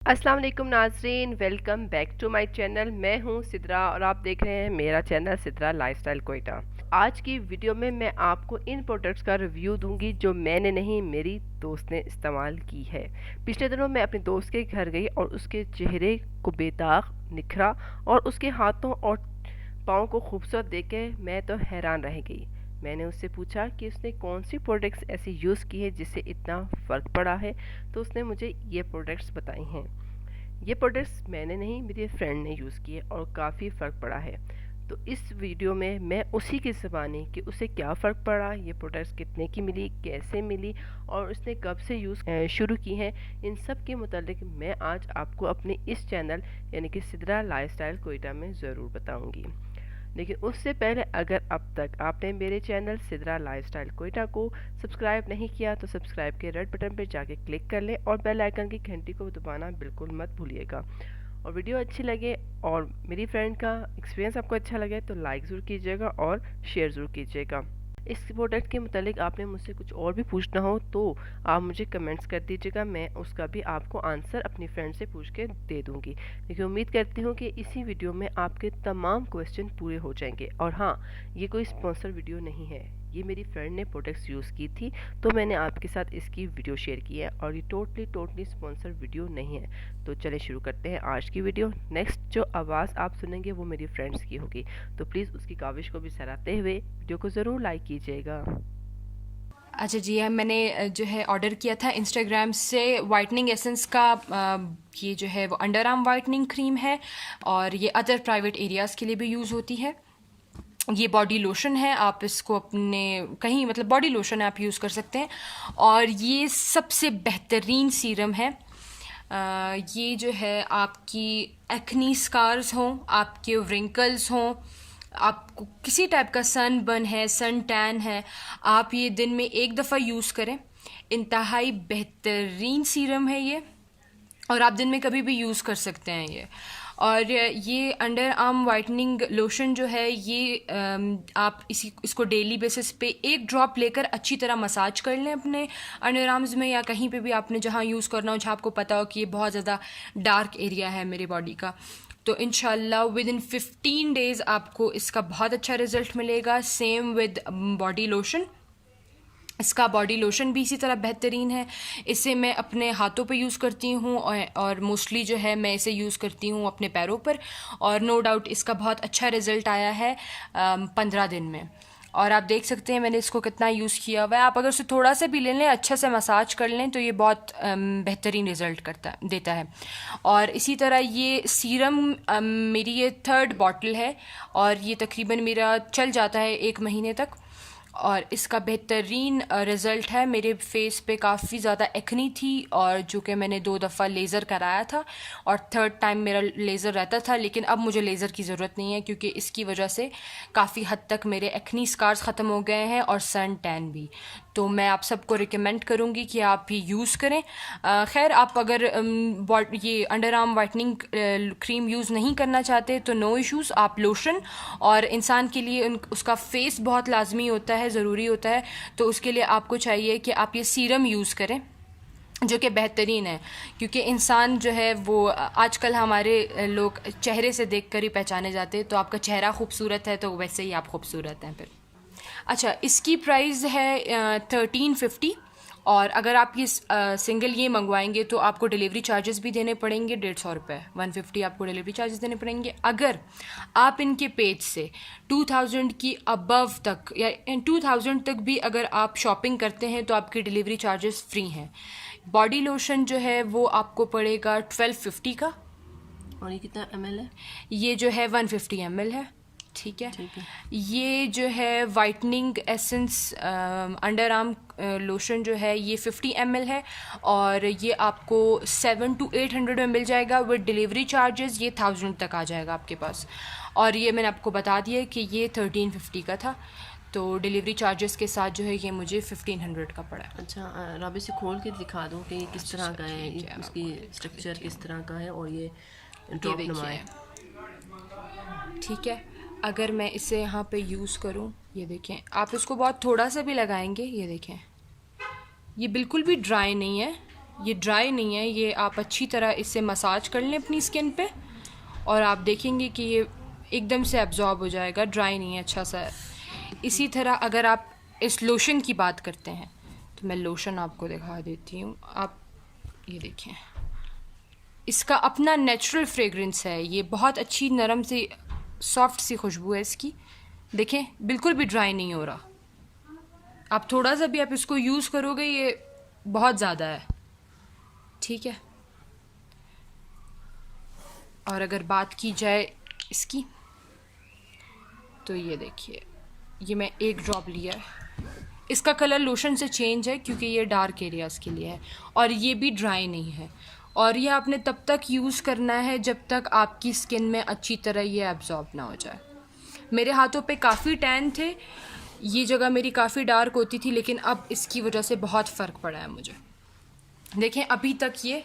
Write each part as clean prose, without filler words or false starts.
अस्सलाम वालेकुम नाज़रीन, welcome back to my channel. मैं हूं सिद्रा और आप देख रहे हैं मेरा चैनल सिद्रा लाइफस्टाइल कोयटा। आज की वीडियो में मैं आपको इन प्रोडक्ट्स का रिव्यू दूंगी जो मैंने नहीं, मेरी दोस्त ने इस्तेमाल की है। पिछले दिनों मैं अपने दोस्त के घर गई और उसके चेहरे को बेदाग निखरा और उसके हाथों और पाँव को खूबसूरत देख के मैं तो हैरान रह गई। मैंने उससे पूछा कि उसने कौन सी प्रोडक्ट्स ऐसी यूज़ की है जिससे इतना फ़र्क पड़ा है, तो उसने मुझे ये प्रोडक्ट्स बताई हैं। ये प्रोडक्ट्स मैंने नहीं, मेरी फ्रेंड ने यूज़ किए और काफ़ी फ़र्क पड़ा है। तो इस वीडियो में मैं उसी की ज़बानी कि उसे क्या फ़र्क पड़ा, ये प्रोडक्ट्स कितने की मिली, कैसे मिली और उसने कब से यूज़ शुरू की हैं, इन सब के मुतालिक मैं आज आपको अपने इस चैनल यानी कि सिद्रा लाइफस्टाइल कोयटा में ज़रूर बताऊंगी। लेकिन उससे पहले अगर अब तक आपने मेरे चैनल सिद्रा लाइफस्टाइल कोयटा को सब्सक्राइब नहीं किया तो सब्सक्राइब के रेड बटन पर जाके क्लिक कर लें और बेल आइकन की घंटी को दबाना बिल्कुल मत भूलिएगा। और वीडियो अच्छी लगे और मेरी फ्रेंड का एक्सपीरियंस आपको अच्छा लगे तो लाइक ज़रूर कीजिएगा और शेयर ज़रूर कीजिएगा। इस प्रोडक्ट के मुतालिक आपने मुझसे कुछ और भी पूछना हो तो आप मुझे कमेंट्स कर दीजिएगा, मैं उसका भी आपको आंसर अपनी फ्रेंड से पूछ के दे दूँगी। लेकिन उम्मीद करती हूँ कि इसी वीडियो में आपके तमाम क्वेश्चन पूरे हो जाएंगे। और हाँ, ये कोई स्पॉन्सर वीडियो नहीं है, ये मेरी फ्रेंड ने प्रोडक्ट्स यूज़ की थी तो मैंने आपके साथ इसकी वीडियो शेयर की है और ये टोटली स्पॉन्सर वीडियो नहीं है। तो चलिए शुरू करते हैं आज की वीडियो। नेक्स्ट जो आवाज़ आप सुनेंगे वो मेरी फ्रेंड्स की होगी, तो प्लीज़ उसकी काविश को भी सराहते हुए वीडियो को ज़रूर लाइक कीजिएगा। अच्छा जी, मैंने जो है ऑर्डर किया था इंस्टाग्राम से वाइटनिंग एसेंस का। ये जो है वो अंडर आर्म वाइटनिंग क्रीम है और ये अदर प्राइवेट एरियाज़ के लिए भी यूज़ होती है। ये बॉडी लोशन है, आप इसको अपने कहीं मतलब बॉडी लोशन आप यूज़ कर सकते हैं और ये सबसे बेहतरीन सीरम है। ये जो है आपकी एक्नी स्कार्स हों, आपके व्रिंकल्स हों, आपको किसी टाइप का सन बर्न है, सन टैन है, आप ये दिन में एक दफ़ा यूज़ करें। इंतहाई बेहतरीन सीरम है ये और आप दिन में कभी भी यूज़ कर सकते हैं ये। और ये अंडर आर्म वाइटनिंग लोशन जो है ये आप इसको डेली बेसिस पे एक ड्रॉप लेकर अच्छी तरह मसाज कर लें अपने अंडर आर्म्स में या कहीं पे भी आपने जहाँ यूज़ करना हो, जहाँ आपको पता हो कि ये बहुत ज़्यादा डार्क एरिया है मेरे बॉडी का। तो इंशाल्लाह विद इन 15 डेज़ आपको इसका बहुत अच्छा रिजल्ट मिलेगा। सेम विद बॉडी लोशन, इसका बॉडी लोशन भी इसी तरह बेहतरीन है। इसे मैं अपने हाथों पे यूज़ करती हूँ और मोस्टली जो है मैं इसे यूज़ करती हूँ अपने पैरों पर और नो डाउट इसका बहुत अच्छा रिज़ल्ट आया है 15 दिन में। और आप देख सकते हैं मैंने इसको कितना यूज़ किया हुआ है। आप अगर उसे थोड़ा सा भी ले लें, अच्छे से मसाज कर लें तो ये बहुत बेहतरीन रिज़ल्ट देता है। और इसी तरह ये सीरम मेरी ये 3rd बॉटल है और ये तकरीबन मेरा चल जाता है 1 महीने तक और इसका बेहतरीन रिज़ल्ट है। मेरे फेस पे काफ़ी ज़्यादा एक्नी थी और जो कि मैंने 2 दफ़ा लेज़र कराया था और 3rd टाइम मेरा लेज़र रहता था, लेकिन अब मुझे लेज़र की ज़रूरत नहीं है क्योंकि इसकी वजह से काफ़ी हद तक मेरे एक्नी स्कार्स ख़त्म हो गए हैं और सन टैन भी। तो मैं आप सबको रिकमेंड करूँगी कि आप भी यूज़ करें। खैर, आप अगर ये under arm whitening cream use नहीं करना चाहते तो नो इश्यूज़, आप लोशन, और इंसान के लिए उसका फेस बहुत लाजमी होता है, ज़रूरी होता है, तो उसके लिए आपको चाहिए कि आप ये सीरम यूज़ करें जो कि बेहतरीन है। क्योंकि इंसान जो है वो आजकल हमारे लोग चेहरे से देखकर ही पहचाने जाते हैं, तो आपका चेहरा खूबसूरत है तो वैसे ही आप खूबसूरत हैं फिर। अच्छा, इसकी प्राइस है 1350 और अगर आप ये सिंगल ये मंगवाएंगे तो आपको डिलीवरी चार्जेस भी देने पड़ेंगे 150 रुपये, 150 आपको डिलीवरी चार्जेस देने पड़ेंगे। अगर आप इनके पेज से 2000 की अबव तक या 2000 तक भी अगर आप शॉपिंग करते हैं तो आपकी डिलीवरी चार्जेस फ्री हैं। बॉडी लोशन जो है वो आपको पड़ेगा 1250 का और ये कितना ml है? ये जो है 150 ml है। ठीक है। ये जो है whitening essence under arm lotion जो है ये 50 ml है और ये आपको 700 to 800 में मिल जाएगा विद डिलीवरी चार्जेस। ये 1000 तक आ जाएगा आपके पास और ये मैंने आपको बता दिया कि ये 1350 का था, तो डिलीवरी चार्जेस के साथ जो है ये मुझे 1500 का पड़ा। अच्छा, आप इसे खोल के दिखा दो कि किस तरह का है, उसकी स्ट्रक्चर किस तरह का है और ये ड्रॉप नुमा है। ठीक है, अगर मैं इसे यहाँ पे यूज़ करूँ, ये देखें, आप इसको बहुत थोड़ा सा भी लगाएंगे, ये देखें, ये बिल्कुल भी ड्राई नहीं है, ये ड्राई नहीं है, ये आप अच्छी तरह इससे मसाज कर लें अपनी स्किन पे और आप देखेंगे कि ये एकदम से एब्जॉर्ब हो जाएगा, ड्राई नहीं है, अच्छा सा है। इसी तरह अगर आप इस लोशन की बात करते हैं तो मैं लोशन आपको दिखा देती हूँ। आप ये देखें, इसका अपना नेचुरल फ्रेगरेंस है, ये बहुत अच्छी नरम सी सॉफ्ट सी खुशबू है इसकी। देखें बिल्कुल भी ड्राई नहीं हो रहा। आप थोड़ा सा भी आप इसको यूज़ करोगे ये बहुत ज़्यादा है, ठीक है। और अगर बात की जाए इसकी तो ये देखिए, ये मैं एक ड्रॉप लिया है। इसका कलर लोशन से चेंज है क्योंकि ये डार्क एरियाज़ के लिए है और ये भी ड्राई नहीं है। और ये आपने तब तक यूज़ करना है जब तक आपकी स्किन में अच्छी तरह ये एब्जॉर्ब ना हो जाए। मेरे हाथों पे काफ़ी टैन थे, ये जगह मेरी काफ़ी डार्क होती थी, लेकिन अब इसकी वजह से बहुत फ़र्क पड़ा है मुझे। देखें अभी तक ये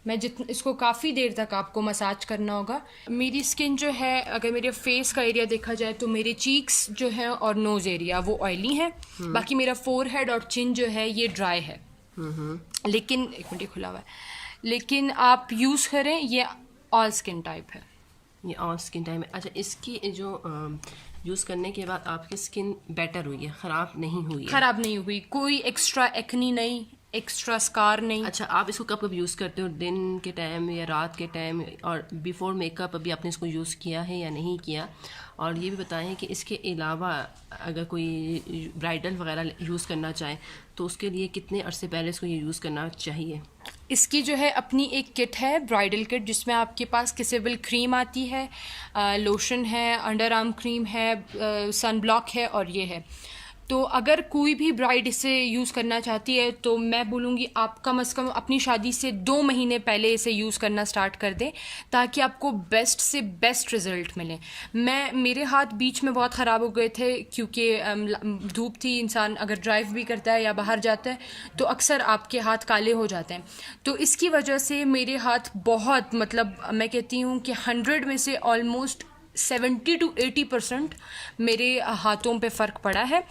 मैं इसको काफ़ी देर तक आपको मसाज करना होगा। मेरी स्किन जो है, अगर मेरे फेस का एरिया देखा जाए तो मेरे चीक्स जो हैं और नोज़ एरिया वो ऑयली हैं, बाकी मेरा फोरहेड और चिन जो है ये ड्राई है। लेकिन एक मिनट, खुला हुआ है, लेकिन आप यूज़ करें, ये ऑल स्किन टाइप है। ये ऑल स्किन टाइप है। अच्छा, इसकी जो यूज़ करने के बाद आपकी स्किन बेटर हुई है, ख़राब नहीं हुई है? ख़राब नहीं हुई, कोई एक्स्ट्रा एक्नी नहीं, एक्स्ट्रा स्कार नहीं। अच्छा, आप इसको कब कब यूज़ करते हो, दिन के टाइम या रात के टाइम, और बिफोर मेकअप अभी आपने इसको यूज़ किया है या नहीं किया? और ये भी बताएं कि इसके अलावा अगर कोई ब्राइडल वगैरह यूज़ करना चाहे तो उसके लिए कितने अरसे पहले इसको ये यूज़ करना चाहिए? इसकी जो है अपनी एक किट है, ब्राइडल किट, जिसमें आपके पास किसेबल क्रीम आती है, लोशन है, अंडर आर्म क्रीम है, सन ब्लॉक है और ये है। तो अगर कोई भी ब्राइड इसे यूज़ करना चाहती है तो मैं बोलूँगी आप कम से कम अपनी शादी से 2 महीने पहले इसे यूज़ करना स्टार्ट कर दें, ताकि आपको बेस्ट से बेस्ट रिज़ल्ट मिले। मेरे हाथ बीच में बहुत ख़राब हो गए थे क्योंकि धूप थी, इंसान अगर ड्राइव भी करता है या बाहर जाता है तो अक्सर आपके हाथ काले हो जाते हैं। तो इसकी वजह से मेरे हाथ बहुत, मतलब मैं कहती हूँ कि 100 में से ऑलमोस्ट 70 to 80% मेरे हाथों पे फ़र्क पड़ा है।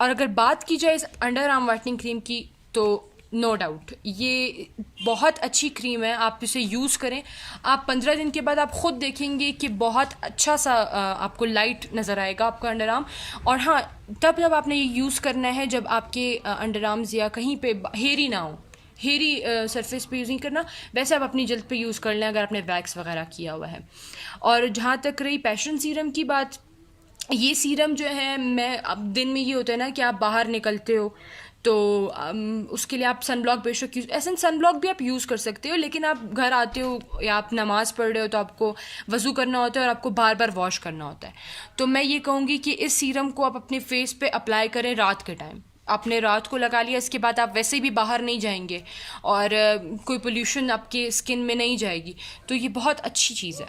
और अगर बात की जाए इस अंडर आर्म वाइटनिंग क्रीम की तो नो डाउट ये बहुत अच्छी क्रीम है, आप इसे यूज़ करें। आप 15 दिन के बाद आप ख़ुद देखेंगे कि बहुत अच्छा सा आपको लाइट नज़र आएगा आपका अंडर आर्म। और हाँ, तब आपने ये यूज़ करना है जब आपके अंडर आर्म्स या कहीं पे हेयरी ना हो, हेयरी सरफेस पे यूज़ नहीं करना। वैसे आप अपनी जल्द पे यूज़ कर लें अगर आपने वैक्स वगैरह किया हुआ है। और जहाँ तक रही पैशन सीरम की बात, ये सीरम जो है, मैं अब दिन में ये होता है ना कि आप बाहर निकलते हो तो उसके लिए आप सन ब्लॉक बेशक यूज़, ऐसा सन ब्लॉक भी आप यूज़ कर सकते हो, लेकिन आप घर आते हो या आप नमाज़ पढ़ रहे हो तो आपको वज़ू करना होता है और आपको बार बार वॉश करना होता है। तो मैं ये कहूँगी कि इस सीरम को आप अपने फेस पे अप्लाई करें रात के टाइम। आपने रात को लगा लिया, इसके बाद आप वैसे भी बाहर नहीं जाएंगे और कोई पोल्यूशन आपके स्किन में नहीं जाएगी, तो ये बहुत अच्छी चीज़ है।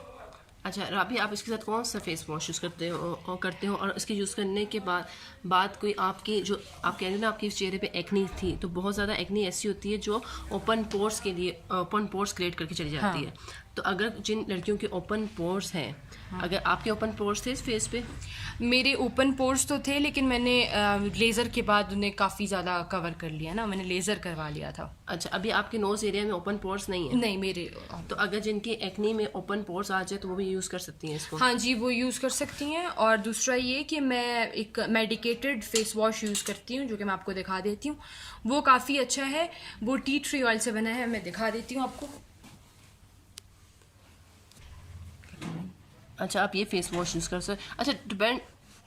अच्छा राबी, आप इसके साथ कौन सा फेस वॉश यूज़ करते हो और इसके यूज़ करने के बाद कोई आपकी, जो आप कह रहे हो ना आपके चेहरे पे एक्नी थी, तो बहुत ज़्यादा एक्नी ऐसी होती है जो ओपन पोर्स के लिए ओपन पोर्स क्रिएट करके चली जाती है। तो अगर जिन लड़कियों के ओपन पोर्स हैं, अगर आपके ओपन पोर्स थे इस फेस पे? मेरे ओपन पोर्स तो थे, लेकिन मैंने लेज़र के बाद उन्हें काफ़ी ज़्यादा कवर कर लिया ना, मैंने लेज़र करवा लिया था। अच्छा, अभी आपके नोज़ एरिया में ओपन पोर्स नहीं है? नहीं मेरे। तो अगर जिनकी एक्नी में ओपन पोर्स आ जाए तो वो भी यूज़ कर सकती हैं इसको? हाँ जी, वो यूज़ कर सकती हैं। और दूसरा ये कि मैं एक मेडिकेटेड फेस वॉश यूज़ करती हूँ, जो कि मैं आपको दिखा देती हूँ। वो काफ़ी अच्छा है, वो टी ट्री ऑयल से बना है, मैं दिखा देती हूँ आपको। अच्छा, आप ये फेस वॉश यूज़ कर सकते। अच्छा, डिपेंड,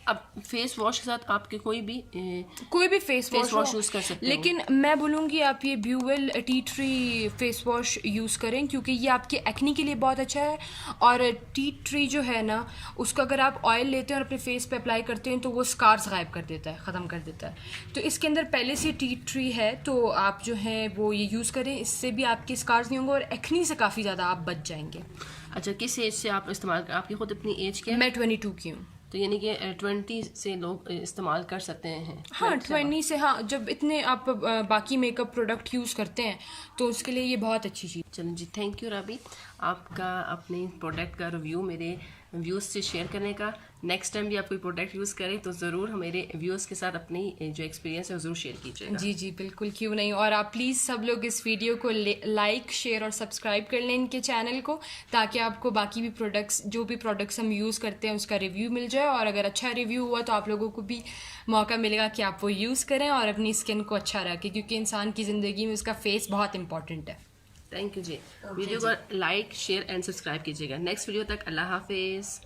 अब फेस वॉश के साथ आपके कोई भी फेस वॉश यूज़ कर सकते हैं, लेकिन मैं बोलूँगी आप ये ब्यूवेल tea tree face wash use करें, क्योंकि ये आपके एक्नी के लिए बहुत अच्छा है। और टी ट्री जो है ना, उसको अगर आप ऑयल लेते हैं और अपने फेस पे अप्लाई करते हैं तो वो स्कार्स गायब कर देता है, ख़त्म कर देता है। तो इसके अंदर पहले से टी ट्री है, तो आप जो है वो ये यूज़ करें, इससे भी आपके स्कार्स नहीं होंगे और एक्नी से काफ़ी ज़्यादा आप बच जाएंगे। अच्छा, किस एज से आप इस्तेमाल कर, आपकी खुद अपनी एज क्या है? मैं 22 की हूँ। तो यानी कि 20 से लोग इस्तेमाल कर सकते हैं? हाँ, 20 से। हाँ, जब इतने आप बाकी मेकअप प्रोडक्ट यूज़ करते हैं तो उसके लिए ये बहुत अच्छी चीज़। चलो जी, थैंक यू राबी, आपका अपने प्रोडक्ट का रिव्यू मेरे व्यूज़ से शेयर करने का। नेक्स्ट टाइम भी आप कोई प्रोडक्ट यूज़ करें तो ज़रूर मेरे व्यूअर्स के साथ अपनी जो एक्सपीरियंस है ज़रूर शेयर कीजिएगा। जी जी बिल्कुल, क्यों नहीं। और आप प्लीज़ सब लोग इस वीडियो को लाइक, शेयर और सब्सक्राइब कर लें इनके चैनल को, ताकि आपको बाकी भी प्रोडक्ट्स, जो भी प्रोडक्ट्स हम यूज़ करते हैं उसका रिव्यू मिल जाए। और अगर अच्छा रिव्यू हुआ तो आप लोगों को भी मौका मिलेगा कि आप वो यूज़ करें और अपनी स्किन को अच्छा रखें, क्योंकि इंसान की ज़िंदगी में उसका फेस बहुत इंपॉर्टेंट है। थैंक यू जी। वीडियो को लाइक, शेयर एंड सब्सक्राइब कीजिएगा। नेक्स्ट वीडियो तक अल्लाह हाफिज़।